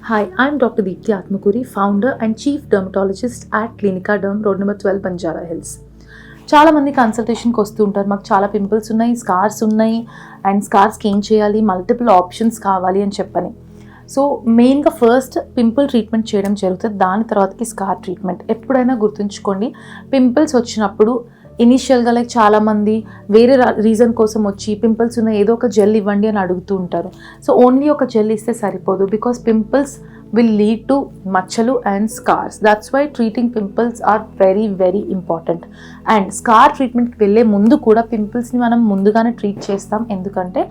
Hi, I'm Dr. Deepthi Atmakuri, founder and chief dermatologist at Clinica Derm, road number 12, Banjara Hills. చాలా మంది కన్సల్టేషన్కి వస్తూ ఉంటారు. మాకు చాలా పింపుల్స్ ఉన్నాయి, స్కార్స్ ఉన్నాయి, అండ్ స్కార్స్కి ఏం చేయాలి, మల్టిపుల్ ఆప్షన్స్ కావాలి అని చెప్పని. సో మెయిన్గా ఫస్ట్ పింపుల్ ట్రీట్మెంట్ చేయడం జరుగుతుంది, దాని తర్వాతకి స్కార్ ట్రీట్మెంట్. ఎప్పుడైనా గుర్తుంచుకోండి, పింపుల్స్ వచ్చినప్పుడు ఇనీషియల్గా చాలామంది వేరే రీజన్ కోసం వచ్చి పింపుల్స్ ఉన్న ఏదో ఒక జెల్ ఇవ్వండి అని అడుగుతూ ఉంటారు. సో ఓన్లీ ఒక జెల్ ఇస్తే సరిపోదు, because pimples will lead to మచ్చలు and scars. That's why treating pimples are very very important. And scar ట్రీట్మెంట్కి వెళ్ళే ముందు కూడా పింపుల్స్ని మనం ముందుగానే ట్రీట్ చేస్తాం. ఎందుకంటే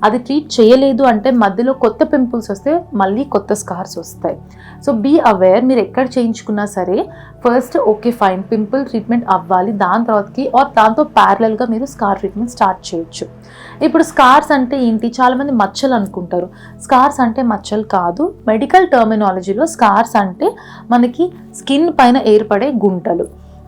అది ట్రీట్ చేయలేదు అంటే మధ్యలో కొత్త పింపుల్స్ వస్తే మళ్ళీ కొత్త స్కార్స్ వస్తాయి. సో బీ అవేర్, మీరు ఎక్కడ చేయించుకున్నా సరే first okay fine pimple treatment అవ్వాలి, దాని తర్వాతకి దాంతో ప్యారలల్గా మీరు స్కార్ ట్రీట్మెంట్ స్టార్ట్ చేయొచ్చు. ఇప్పుడు స్కార్స్ అంటే ఏంటి, చాలామంది మచ్చలు అనుకుంటారు. స్కార్స్ అంటే మచ్చలు కాదు. మెడికల్ టర్మినాలజీలో స్కార్స్ అంటే మనకి స్కిన్ పైన ఏర్పడే గుంటలు.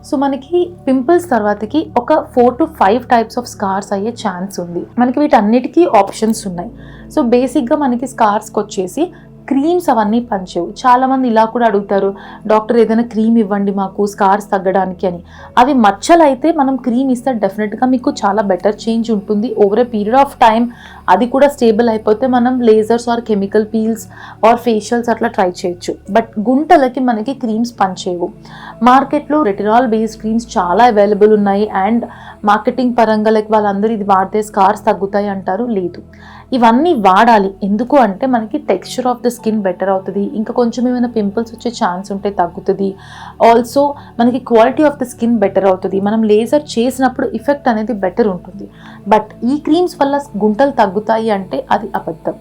సో మనకి పింపుల్స్ తర్వాతకి ఒక 4 to 5 టైప్స్ ఆఫ్ స్కార్స్ అయ్యే ఛాన్స్ ఉంది. మనకి వీటన్నిటికీ ఆప్షన్స్ ఉన్నాయి. సో బేసిక్గా మనకి స్కార్స్కి వచ్చేసి క్రీమ్స్ అవన్నీ పనిచేయవు. చాలామంది ఇలా కూడా అడుగుతారు, డాక్టర్ ఏదైనా క్రీమ్ ఇవ్వండి మాకు స్కార్స్ తగ్గడానికి అని. అవి మచ్చలు అయితే మనం క్రీమ్ ఇస్తే డెఫినెట్గా మీకు చాలా బెటర్ చేంజ్ ఉంటుంది over a period of time. అది కూడా స్టేబుల్ అయిపోతే మనం lasers or chemical peels or facials అట్లా ట్రై చేయొచ్చు. బట్ గుంటలకి మనకి క్రీమ్స్ పనిచేయవు. మార్కెట్లో రెటినాల్ బేస్డ్ క్రీమ్స్ చాలా అవైలబుల్ ఉన్నాయి, అండ్ మార్కెటింగ్ పరంగా వాళ్ళందరూ ఇది వాడితే స్కార్స్ తగ్గుతాయి అంటారు. లేదు, ఇవన్నీ వాడాలి. ఎందుకు అంటే మనకి texture of the skin better అవుతుంది, ఇంకా కొంచెం ఏమైనా పింపుల్స్ వచ్చే ఛాన్స్ ఉంటే తగ్గుతుంది. ఆల్సో మనకి quality of the skin better అవుతుంది. మనం లేజర్ చేసినప్పుడు ఎఫెక్ట్ అనేది బెటర్ ఉంటుంది. బట్ ఈ క్రీమ్స్ వల్ల గుంటలు తగ్గుతాయి అంటే అది అబద్ధం.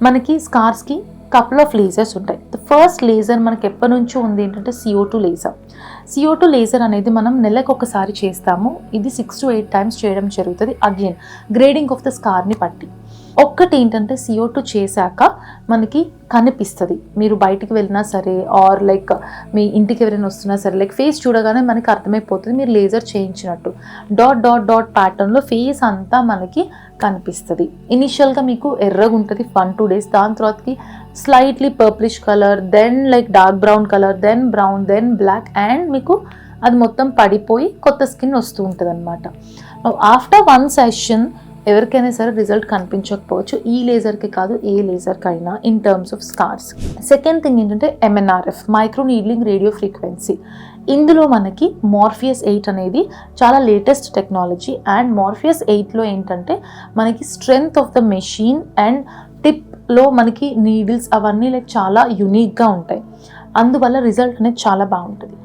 మనకి స్కార్స్కి కపుల్ ఆఫ్ లేజర్స్ ఉంటాయి. ద ఫస్ట్ లేజర్ మనకి ఎప్పటి నుంచో ఉంది ఏంటంటే CO2 లేజర్. CO2 లేజర్ అనేది మనం నెలకు ఒకసారి చేస్తాము. ఇది 6 to 8 టైమ్స్ చేయడం జరుగుతుంది. అగైన్ గ్రేడింగ్ ఆఫ్ ద స్కార్ని బట్టి. ఒక్కటి ఏంటంటే CO2 చేశాక మనకి కనిపిస్తుంది. మీరు బయటికి వెళ్ళినా సరే ఆర్ మీ ఇంటికి ఎవరైనా వస్తున్నా సరే ఫేస్ చూడగానే మనకి అర్థమైపోతుంది మీరు లేజర్ చేయించినట్టు. డాట్ డాట్ డాట్ ప్యాటర్న్లో ఫేస్ అంతా మనకి కనిపిస్తుంది. ఇనిషియల్గా మీకు ఎర్రగా ఉంటుంది 1-2 డేస్, దాని తర్వాతకి slightly purplish colour, then dark brown colour, then brown, then black, and మీకు అది మొత్తం పడిపోయి కొత్త స్కిన్ వస్తూ ఉంటుంది అనమాట. ఆఫ్టర్ 1 సెషన్ ఎవరికైనా సరే రిజల్ట్ కనిపించకపోవచ్చు, ఈ లేజర్కి కాదు ఏ లేజర్కైనా in terms of scars. Second thing ఏంటంటే MNRF, micro needling radio frequency. ఇందులో మనకి Morpheus 8 అనేది చాలా లేటెస్ట్ టెక్నాలజీ. అండ్ Morpheus 8లో ఏంటంటే మనకి strength of the machine and టిప్లో మనకి నీడిల్స్ అవన్నీ చాలా యూనిక్గా ఉంటాయి. అందువల్ల రిజల్ట్ అనేది చాలా బాగుంటుంది.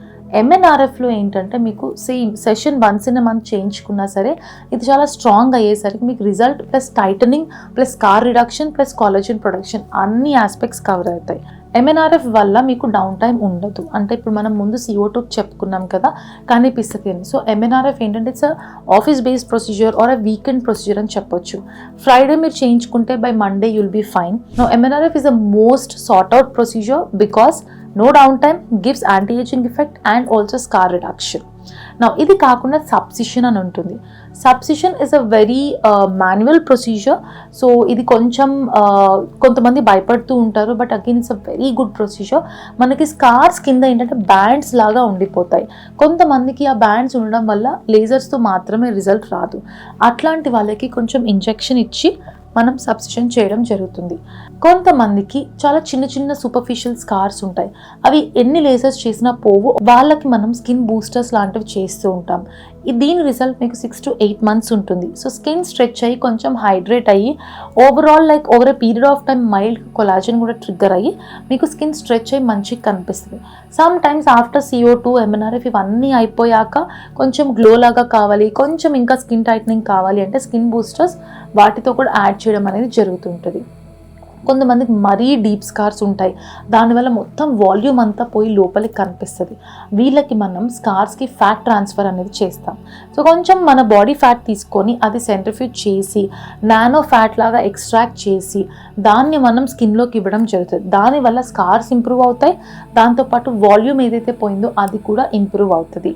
MNRFలో ఏంటంటే మీకు same session once in a month చేయించుకున్నా సరే ఇది చాలా స్ట్రాంగ్ అయ్యేసరికి మీకు result plus tightening plus scar reduction plus collagen production అన్ని ఆస్పెక్ట్స్ కవర్ అవుతాయి. MNRF వల్ల మీకు డౌన్ టైం ఉండదు. అంటే ఇప్పుడు మనం ముందు CO2 చెప్పుకున్నాం కదా, కనిపిస్తుంది అని. సో MNRF ఏంటంటే it's office based procedure or weekend procedure అని చెప్పొచ్చు. ఫ్రైడే మీరు చేయించుకుంటే by Monday you'll be fine. No, MNRF is the most sought out procedure because no downtime, gives anti-aging effect and also scar reduction. Now ఇది కాకుండా subcision అని ఉంటుంది. Subcision is a very manual procedure. So ఇది కొంచెం కొంతమంది భయపడుతూ ఉంటారు, but again it's a very good procedure. మనకి స్కార్స్ కింద ఏంటంటే బ్యాండ్స్ లాగా ఉండిపోతాయి. కొంతమందికి ఆ బ్యాండ్స్ ఉండడం వల్ల లేజర్స్తో మాత్రమే రిజల్ట్ రాదు. అట్లాంటి వాళ్ళకి కొంచెం ఇంజెక్షన్ ఇచ్చి మనం సబ్సిషన్ చేయడం జరుగుతుంది. కొంతమందికి చాలా చిన్న చిన్న సూపర్ఫిషియల్ స్కార్స్ ఉంటాయి, అవి ఎన్ని లేజర్స్ చేసినా పోవు. వాళ్ళకి మనం స్కిన్ బూస్టర్స్ లాంటివి చేస్తూ ఉంటాం. దీని రిజల్ట్ మీకు 6 to 8 మంత్స్ ఉంటుంది. సో స్కిన్ స్ట్రెచ్ అయ్యి కొంచెం హైడ్రేట్ అయ్యి overall over a period of time mild collagen కూడా ట్రిగ్గర్ అయ్యి మీకు స్కిన్ స్ట్రెచ్ అయ్యి మంచిగా కనిపిస్తుంది. Some times after CO2 MNRF ఇవన్నీ అయిపోయాక కొంచెం గ్లో లాగా కావాలి, కొంచెం ఇంకా స్కిన్ టైట్నింగ్ కావాలి అంటే స్కిన్ బూస్టర్స్ వాటితో కూడా యాడ్ చేయడం అనేది జరుగుతుంటుంది. కొంతమందికి మరీ డీప్ స్కార్స్ ఉంటాయి, దానివల్ల మొత్తం వాల్యూమ్ అంతా పోయి లోపలికి కనిపిస్తుంది. వీళ్ళకి మనం స్కార్స్కి ఫ్యాట్ ట్రాన్స్ఫర్ అనేది చేస్తాం. సో కొంచెం మన బాడీ ఫ్యాట్ తీసుకొని అది సెంట్రిఫ్యూజ్ చేసి నానో ఫ్యాట్ లాగా ఎక్స్ట్రాక్ట్ చేసి దాన్ని మనం స్కిన్లోకి ఇవ్వడం జరుగుతుంది. దానివల్ల స్కార్స్ ఇంప్రూవ్ అవుతాయి, దాంతోపాటు వాల్యూమ్ ఏదైతే పోయిందో అది కూడా ఇంప్రూవ్ అవుతుంది.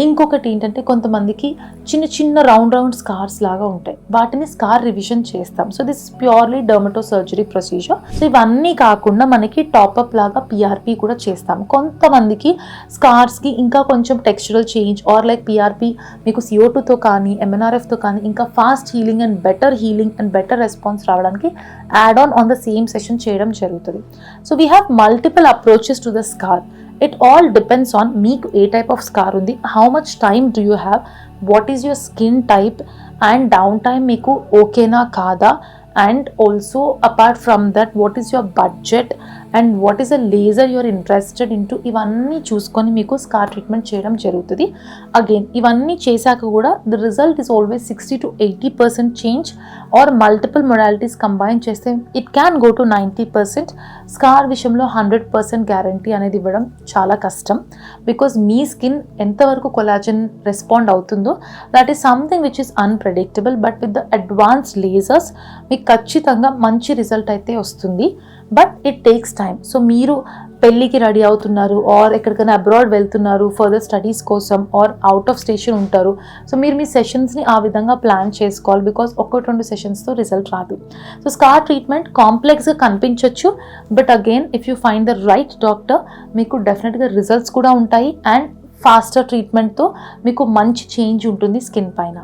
ఇంకొకటి ఏంటంటే కొంతమందికి చిన్న చిన్న రౌండ్ స్కార్స్ లాగా ఉంటాయి, వాటిని స్కార్ రివిజన్ చేస్తాం. So this purely dermatosurgery procedure. So ఇవన్నీ కాకుండా మనకి టాప్అప్ లాగా పిఆర్పి కూడా చేస్తాం. కొంతమందికి స్కార్స్కి ఇంకా కొంచెం textural change or like PRP మీకు CO2తో కానీ MNRFతో కానీ ఇంకా fast healing and better response రావడానికి add on the same session చేయడం జరుగుతుంది. So we have multiple approaches to the scar. It all depends on మీకు ఏ టైప్ ఆఫ్ స్కార్ ఉంది, how much time do you have, what is your skin type and downtime మీకు ఓకేనా కాదా, and also apart from that what is your budget and what is a laser your interested into, ఇవన్నీ చూసుకొని మీకు scar treatment చేయడం జరుగుతుంది. Again ఇవన్నీ చేశాక కూడా the result is always 60 to 80% change or multiple modalities combine చేస్తే it can go to 90%. Scar విషయంలో 100% గ్యారంటీ అనేది ఇవ్వడం చాలా కష్టం, బికాజ్ మీ స్కిన్ ఎంతవరకు కొలాజన్ రెస్పాండ్ అవుతుందో that is something which is unpredictable. But with the advance lasers మీకు ఖచ్చితంగా మంచి రిజల్ట్ అయితే వస్తుంది, but it takes time. So మీరు పెళ్ళికి రెడీ అవుతున్నారు ఆర్ ఎక్కడికైనా అబ్రాడ్ వెళ్తున్నారు ఫర్దర్ స్టడీస్ కోసం ఆర్ అవుట్ ఆఫ్ స్టేషన్ ఉంటారు, సో మీరు మీ సెషన్స్ని ఆ విధంగా ప్లాన్ చేసుకోవాలి, బికాస్ 1-2 సెషన్స్తో రిజల్ట్ రాదు. సో స్కార్ ట్రీట్మెంట్ కాంప్లెక్స్గా కనిపించవచ్చు, but again if you find the right doctor మీకు డెఫినెట్గా రిజల్ట్స్ కూడా ఉంటాయి అండ్ ఫాస్టర్ ట్రీట్మెంట్తో మీకు మంచి చేంజ్ ఉంటుంది స్కిన్ పైన.